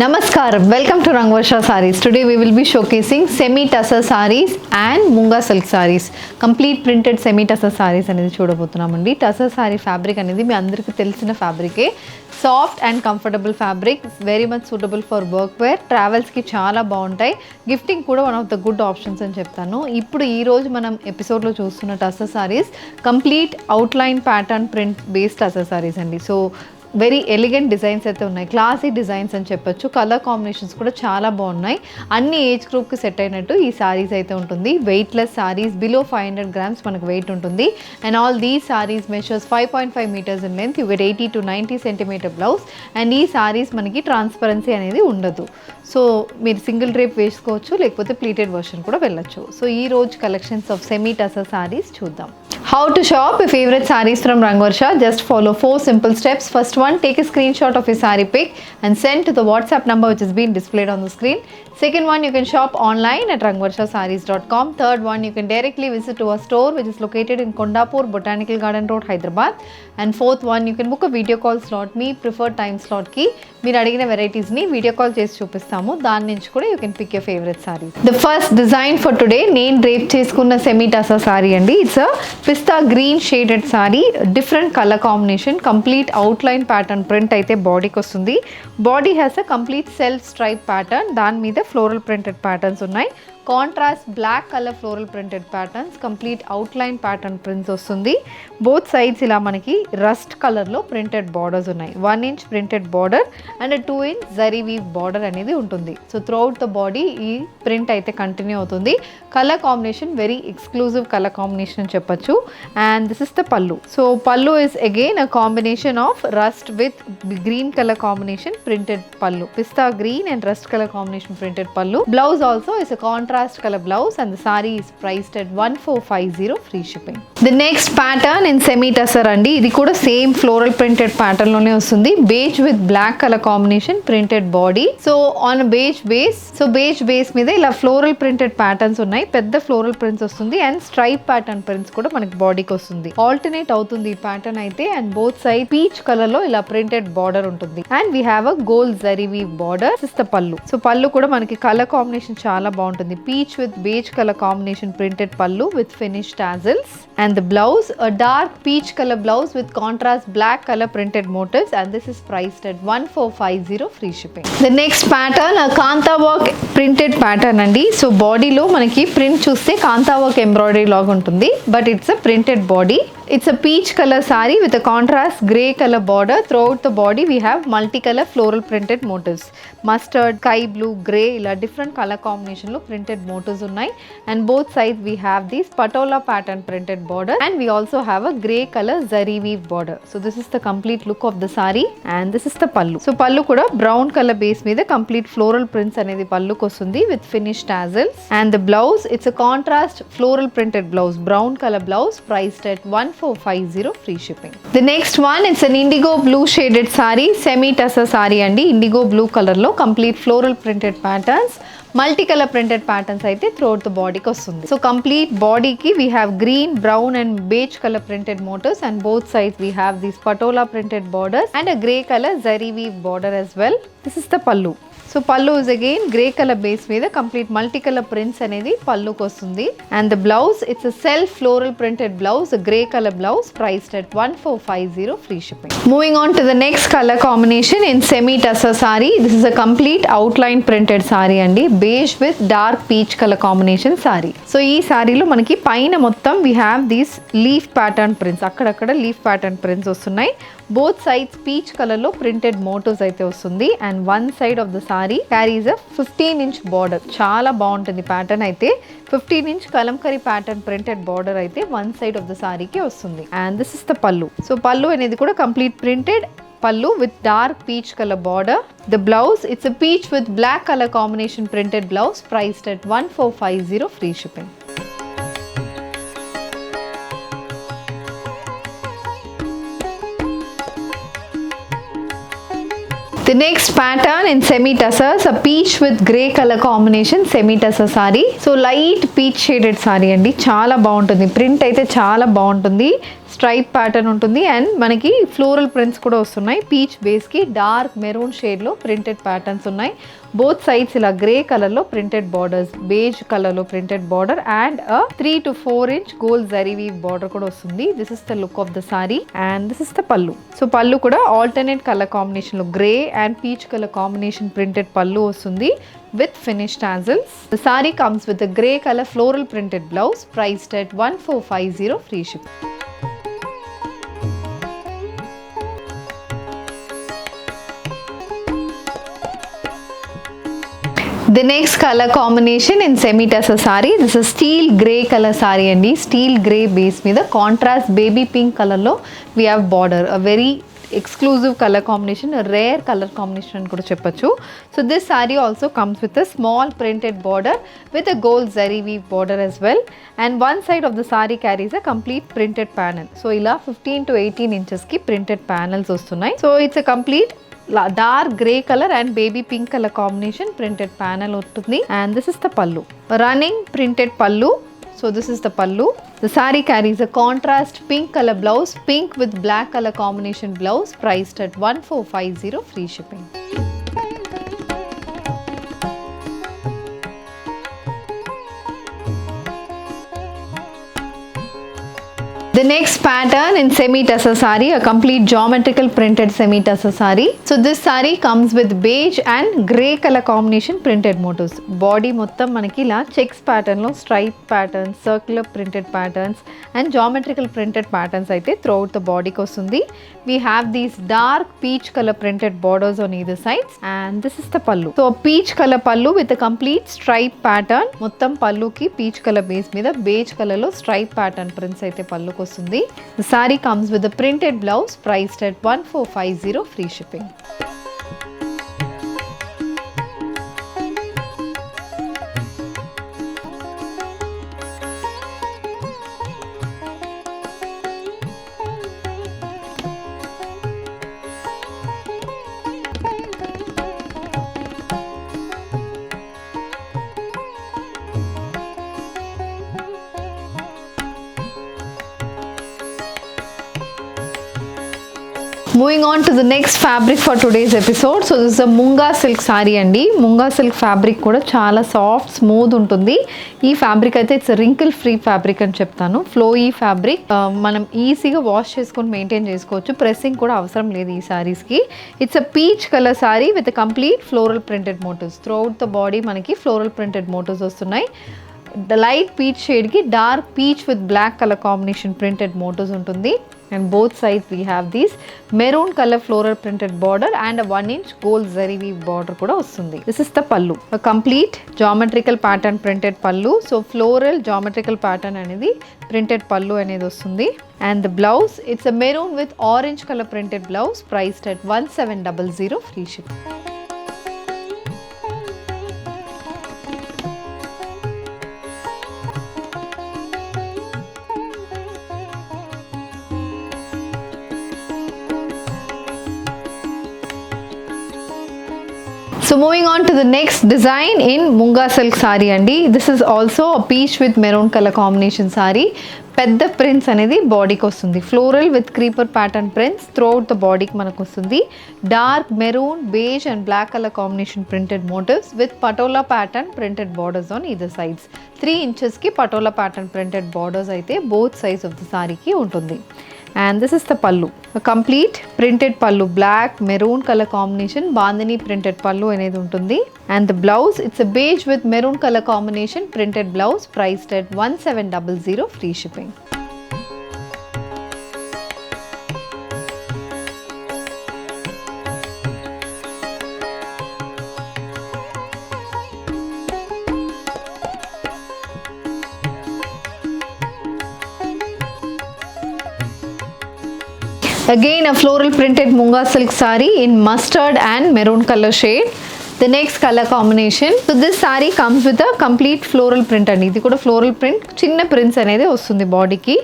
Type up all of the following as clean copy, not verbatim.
Namaskar, welcome to Rangvarsha Sarees. Today we will be showcasing semi-tussar sarees and Munga silk sarees. Complete printed semi-tussar sarees అనేది చూడబోతున్నామండి. Tussar sorry fabric అనేది మీ అందరికీ తెలిసిన ఫ్యాబ్రికే. Soft and comfortable fabric, very much suitable for work wear, ట్రావెల్స్కి చాలా బాగుంటాయి. Gifting కూడా one of the good options అని చెప్తాను. ఇప్పుడు ఈరోజు మనం ఎపిసోడ్లో చూస్తున్న tussar saris complete outline pattern print based tussar saris అండి. సో వెరీ ఎలిగెంట్ డిజైన్స్ అయితే ఉన్నాయి, క్లాసీ డిజైన్స్ అని చెప్పొచ్చు. కలర్ కాంబినేషన్స్ కూడా చాలా బాగున్నాయి. అన్ని ఏజ్ గ్రూప్కి సెట్ అయినట్టు ఈ సారీస్ అయితే ఉంటుంది. వెయిట్లెస్ సారీస్, బిలో 500 grams మనకు వెయిట్ ఉంటుంది. And all these saris measures 5.5 meters in length. You get 80 to 90 centimeter blouse. And ఈ సారీస్ మనకి ట్రాన్స్పరెన్సీ అనేది ఉండదు. సో మీరు సింగిల్ డ్రేప్ వేసుకోవచ్చు, లేకపోతే ప్లీటెడ్ వర్షన్ కూడా వెళ్ళొచ్చు. సో ఈ రోజు collections of semi tussar saris చూద్దాం. How to shop your favorite sarees from Rangvarsha? Just follow 4 simple steps. First one, take a screenshot of your saree pic and send to the WhatsApp number which is being displayed on the screen. Second one, you can shop online at rangvarshasarees.com. Third one, you can directly visit to our store which is located in Kondapur, Botanical Garden Road, Hyderabad. And fourth one, you can book a video call slot. Me preferred time slot ki మీరు అడిగిన వెరైటీస్ని video call చేసి చూపిస్తాము. దాని నుంచి కూడా you can pick your favourite sari. The first design for today నేను drape చేసుకున్న semi tussar sari అండి. It's a pista green shaded sari, different colour combination, complete outline pattern print అయితే బాడీకి వస్తుంది. Body has a complete self stripe pattern, దాని మీద ఫ్లోరల్ ప్రింటెడ్ ప్యాటర్న్స్ ఉన్నాయి. Contrast black colour floral printed patterns, complete outline pattern prints వస్తుంది. Both sides ఇలా మనకి rust కలర్లో ప్రింటెడ్ బార్డర్స్ ఉన్నాయి. 1 inch printed border and 2 inch zari weave border అనేది ఉంటుంది. సో త్రూఅవుట్ ద బాడీ ఈ ప్రింట్ అయితే కంటిన్యూ అవుతుంది. Colour combination very exclusive colour combination అని చెప్పచ్చు. And this is the pallu. So pallu is again a combination of rust with green colour combination printed pallu. Pista green and rust colour combination printed pallu. Blouse also is a contrast color blouse and the saree is priced at 1450 free shipping. The next pattern in semi tussar andi, ఇది కూడా same floral printed pattern లోనే వస్తుంది. Beige with black colour combination printed body. So on beige base, so beige base మీద ఇలా floral printed patterns ఉన్నాయి. పెద్ద floral prints వస్తుంది and stripe pattern prints కూడా మనకి బాడీకి వస్తుంది. ఆల్టర్నేట్ అవుతుంది ఈ ప్యాటర్న్ అయితే. And both side peach colour లో ఇలా ప్రింటెడ్ బార్డర్ ఉంటుంది. And we have a gold zari weave border. This is the pallu. So pallu కూడా మనకి కలర్ కాంబినేషన్ చాలా బాగుంటుంది. Peach with beige color combination printed pallu with finished tassels, and the blouse a dark peach color blouse with contrast black color printed motifs, and this is priced at 1450 free shipping. The next pattern a kanta work printed pattern andi. So body lo manaki print chuste kanta work embroidery log untundi, but it's a printed body. It's a peach color saree with a contrast grey color border. Throughout the body we have multicolor floral printed motifs. Mustard, sky blue, grey ila different color combination lo printed motifs unnai. And both sides we have these patola pattern printed border, and we also have a grey color zari weave border. So this is the complete look of the saree, and this is the pallu. So pallu kuda brown color base meeda complete floral prints anedi pallu kostundi with finished tassels. And the blouse, it's a contrast floral printed blouse, brown color blouse, priced at 1450 free shipping. The next one, it's an indigo blue shaded saree, semi tussar saree andi. Indigo blue color lo complete floral printed patterns, multi colour printed patterns అయితే throughout the బాడీకి వస్తుంది. So complete బాడీకి we have green, brown and beige colour printed motifs, and both sides we have these patola printed borders and a grey colour zari weave border as well. This is the pallu. So pallu is again grey colour base మీద complete multi colour prints అనేది పల్లుకి వస్తుంది. And the blouse it's a self floral printed blouse, grey colour blouse, priced at 1450 free shipping. Moving on to the next colour combination in semi tussar sari. This is a complete outline printed sari అండి. Beige with dark peach colour combination sari. So ఈ సారీలో మనకి పైన మొత్తం we have these leaf pattern prints, అక్కడక్కడ leaf pattern prints వస్తున్నాయి. Both sides peach colour లో printed motifs అయితే వస్తుంది. And one side of the sari carries a 15 inch border. చాలా బాగుంటుంది ప్యాటర్న్ అయితే. 15 inch kalamkari pattern printed border అయితే వన్ సైడ్ ఆఫ్ ద సారీకి వస్తుంది. And this is the pallu. So పల్లు అనేది కూడా complete printed pallu with dark peach color border. The blouse, it's a peach with black color combination printed blouse, priced at 1450 free shipping. The next pattern in semi tussars, a peach with grey color combination semi tussar saree. So light peach shaded saree అండి, చాలా బాగుంటుంది. Print అయితే చాలా బాగుంటుంది. Stripe pattern ఉంటుంది and మనకి floral prints కూడా వస్తున్నాయి. పీచ్ బేస్కి డార్క్ మెరూన్ షేడ్లో ప్రింటెడ్ ప్యాటర్న్స్ ఉన్నాయి. బోత్ సైడ్స్ ఇలా గ్రే కలర్లో ప్రింటెడ్ బార్డర్స్, బేజ్ కలర్లో printed border and 3 to 4 inch gold zari weave border కూడా వస్తుంది. This is the look of the sari and this is the pallu. So pallu కూడా ఆల్టర్నేట్ కలర్ కాంబినేషన్లో grey and peach colour combination printed pallu వస్తుంది with finished tassels. The saree comes with a grey color floral printed blouse priced at 1450 free shipping. The next color combination in semi tussar saree, this is steel grey color saree andi. Steel grey base మీద contrast baby pink color లో we have border, a very exclusive color combination, a rare color combination అని కూడా చెప్పొచ్చు. So this saree also comes with a small printed border with a gold zari weave border as well, and one side of the saree carries a complete printed panel. So ఇలా 15 to 18 inches కి printed panels వస్తున్నాయి. So it's a complete dark grey colour and baby pink colour combination printed panel ఉంటుంది and this is the పల్లు, running printed పల్లు. So this is the పల్లు. The saree carries a contrast pink color blouse, pink with black color combination blouse priced at 1450 free shipping. The next pattern in semi tussar saree, a complete geometrical printed semi tussar saree. So this saree comes with beige and grey color combination printed motifs. Body మొత్తం మనకి ఇలా checks pattern లో stripe patterns, circular printed patterns and geometrical printed patterns అయితే through out the బాడీకి వస్తుంది. We have these dark peach color printed borders on either sides and this is the pallu. So peach color pallu with a complete stripe pattern. మొత్తం పల్లుకి peach colour base మీద beige colour లో stripe pattern prints అయితే పల్లుకి వస్తుంది. The saree comes with a printed blouse priced at 1450 free shipping. Moving on to the next fabric for today's episode. So this is a munga silk saree andi. Munga silk fabric kuda chaala soft smooth untundi. Ee fabric aithe it's a wrinkle free fabric ani cheptanu. Flowy fabric manam easy ga wash cheskoni maintain chesukochu. Pressing kuda avasaram ledhu ee sarees ki. It's a peach color saree with a complete floral printed motifs. Throughout the body manaki floral printed motifs vastunnai. The light peach shade ki dark peach with black color combination printed motifs untundi. And both sides we have these maroon color floral printed border and a 1 inch gold zari weave border kuda vastundi. This is the pallu, a complete geometrical pattern printed pallu. So floral geometrical pattern anedi printed pallu anedi vastundi. And the blouse, it's a maroon with orange color printed blouse priced at 1700 free shipping. So moving on to the next design in munga silk saree andi. This is also a peach with maroon color combination saree. పెద్ద prints అనేది బాడీకి వస్తుంది. Floral with creeper pattern prints throughout the బాడీకి మనకు వస్తుంది. Dark maroon, beige and black colour combination printed motifs with patola pattern printed borders on either sides. 3 ఇంచెస్కి patola pattern printed borders అయితే both sides of the సారీకి ఉంటుంది. And this is the pallu, a complete printed pallu, black maroon color combination bandhani printed pallu anedi untundi. And the blouse, it's a beige with maroon color combination printed blouse priced at 1700 free shipping. Again a floral printed munga silk saree in mustard and maroon color shade. The next colour combination. So this sorry comes with a complete floral print అండి. ఇది కూడా floral print, చిన్న prints అనేది వస్తుంది బాడీకి.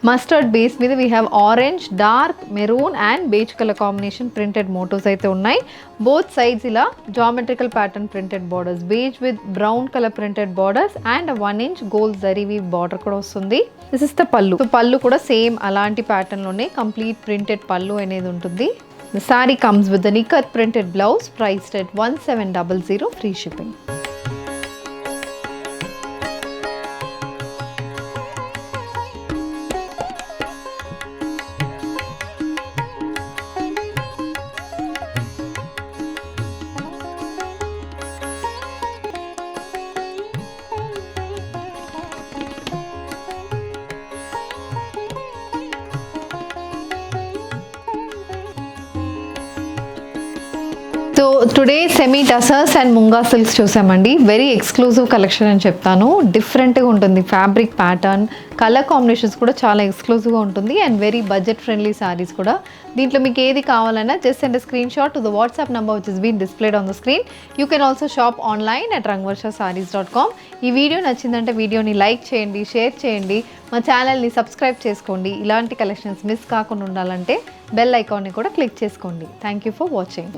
Mustard base మీద we have orange, dark maroon and beige colour combination printed motifs అయితే ఉన్నాయి. బోత్ సైడ్స్ ఇలా geometrical pattern printed borders, beige with brown colour printed borders and 1 inch gold zari weave border కూడా వస్తుంది. This is the pallu. So pallu కూడా same అలాంటి pattern లోనే complete printed పళ్ళు అనేది ఉంటుంది. The saree comes with an ikat printed blouse priced at 1700, free shipping. So today semi tussars and munga silks చూసామండి. Very exclusive collection అని చెప్తాను. డిఫరెంట్గా ఉంటుంది ఫ్యాబ్రిక్ ప్యాటర్న్, కలర్ కాంబినేషన్స్ కూడా చాలా ఎక్స్క్లూజివ్గా ఉంటుంది and very budget friendly saris కూడా. దీంట్లో మీకు ఏది కావాలన్నా just send screenshot to the WhatsApp number which is been displayed on the screen. You can also shop online at rangvarshasarees.com. ఈ వీడియో నచ్చిందంటే వీడియోని లైక్ చేయండి, షేర్ చేయండి, మా ఛానల్ని సబ్స్క్రైబ్ చేసుకోండి. ఇలాంటి కలెక్షన్స్ మిస్ కాకుండా ఉండాలంటే బెల్ ఐకాన్ని కూడా క్లిక్ చేసుకోండి. Thank you for watching.